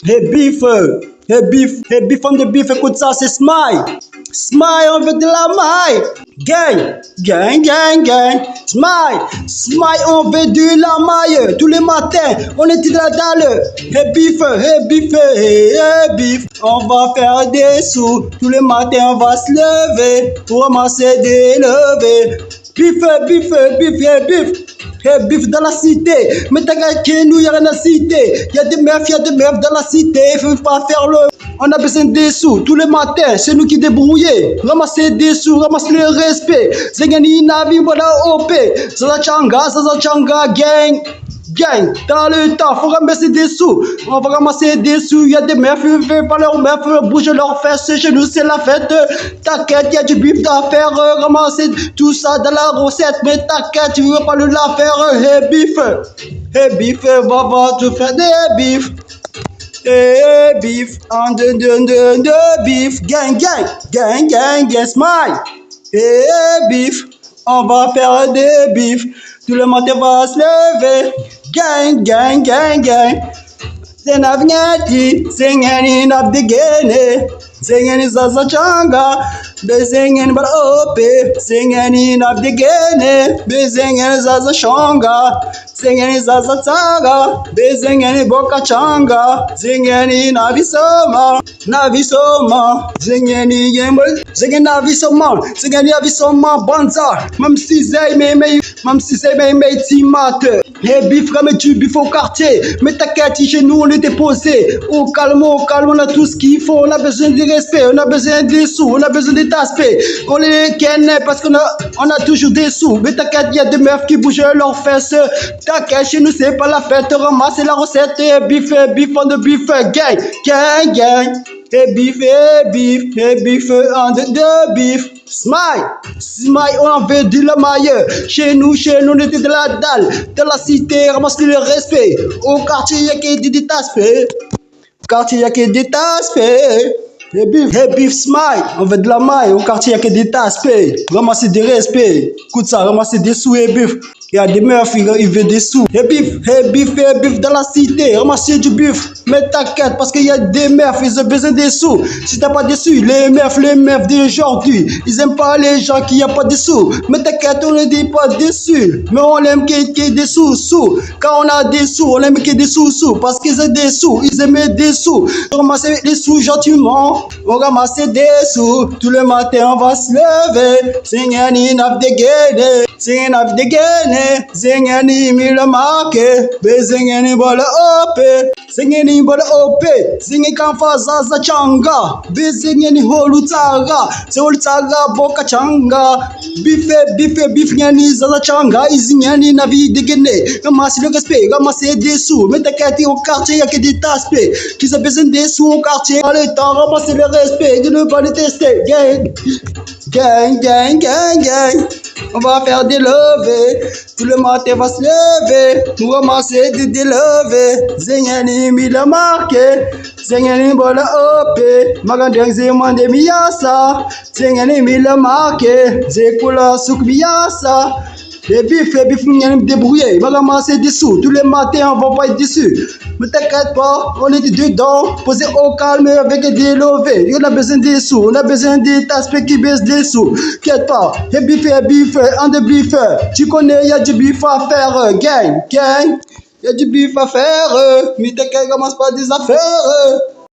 Hey beef on the beef, écoute ça, c'est Smile. Smile, on veut de la maille. Gang, gang, gang, gang. Smile, Smile, on veut de la maille. Tous les matins, on est de la dalle. Hey beef, on va faire des sous. Tous les matins, on va se lever pour ramasser des levées. Beef, hey beef dans la cité, mais t'as gagné nous y'a rien à citer. Y'a des meufs dans la cité, faut pas faire le. On a besoin des sous tous les matins, c'est nous qui débrouillons. Ramasser des sous, ramasser le respect. Zengani Navi, voilà OP. Zaza Changa, gang. Gang, dans le temps, faut ramasser des sous. On va ramasser des sous. Y'a des meufs, ils veulent pas leurs meufs, bouger leurs fesses. Chez nous, c'est la fête. T'inquiète, y'a du bif à faire. Ramasser tout ça dans la recette. Mais t'inquiète, tu veux pas le la faire. Hey beef, va te faire des bifs. Hey beef, en de beef. Gang, Smile. Hey beef, on va faire des bifs. Tout le monde va se lever. Gang. Zenavignati, Zengani Nabdigene, Zengani Zaza Changa, Bezengani Barope, Zengani Nabdigene, Bezengani Zaza Shonga, Zengani Zaza Taga, Bezengani Boka Changa, Zengani Navisoma, Zengani Yembol, Zengani Navisoma, Banza, même si c'est mes timates. Hey beef, ramène du bif au quartier. Mais t'inquiète, chez nous on est déposé. Au calme, on a tout ce qu'il faut. On a besoin de respect, on a besoin des sous, on a besoin des aspects. On les ken parce qu'on a toujours des sous. Mais t'inquiète, y a des meufs qui bougent leurs fesses. T'inquiète, chez nous c'est pas la fête. Ramasse la recette. Hey beef, on the beef, gang. Hey beef, on the beef. Smile, on veut de la maille. Chez nous, on était de la dalle. Dans la cité, ramasse le respect. Au quartier, y'a que des aspects. Hey beef, Smile, on veut de la maille. Au quartier, y'a que des aspects. Ramasser des respects. Écoute ça, ramasser des sous, hey beef. Il y a des meufs, ils veulent des sous. Hey beef dans la cité, ramasser du bif. Mais t'inquiète, parce qu'il y a des meufs, ils ont besoin des sous. Si t'as pas des sous, les meufs d'aujourd'hui, ils aiment pas les gens qui n'ont pas des sous. Mais t'inquiète, on ne dit pas des sous. Mais on aime qu'il y ait des sous. Quand on a des sous, on aime qu'il y ait des sous. Parce qu'ils ont des sous, ils aiment des sous. On ramasse les sous gentiment, on ramasse des sous. Tout le matin, on va se lever. Zengani Nabdigene, Zengani Milamake, Bezengani Bola Ope, Zengani Bola Ope, Zengani Kanfaza Changa, Bezengani Holutaga, Zoltaga Boka Changa, Bife, Nyani Zaza Changa, Izingani Navidigene, Ramasser le respect, ramasser des sous, mais t'inquiète, au quartier, y'a que des aspects, qui ont besoin des sous au quartier, à le temps, ramasser le respect, de ne pas les tester, gang. On va faire des levées, tout le matin va se lever, nous ramasser des levées. Zengani Mila Marque, Zengani Bola Ope, Magandang Zemande Miyasa, Zengani Mila Marque, Zekula Souk Miyasa. Hey beef, on va me débrouiller, on va ramasser des sous, tous les matins on va pas être déçus. Mais t'inquiète pas, on est dedans, posé au calme avec des levées. On a besoin des sous, on a besoin des aspects qui baissent des sous. T'inquiète pas, hey beef, on the beef. Tu connais, y'a du bif à faire, gang. Y'a du bif à faire, mais t'inquiète, commence pas des affaires.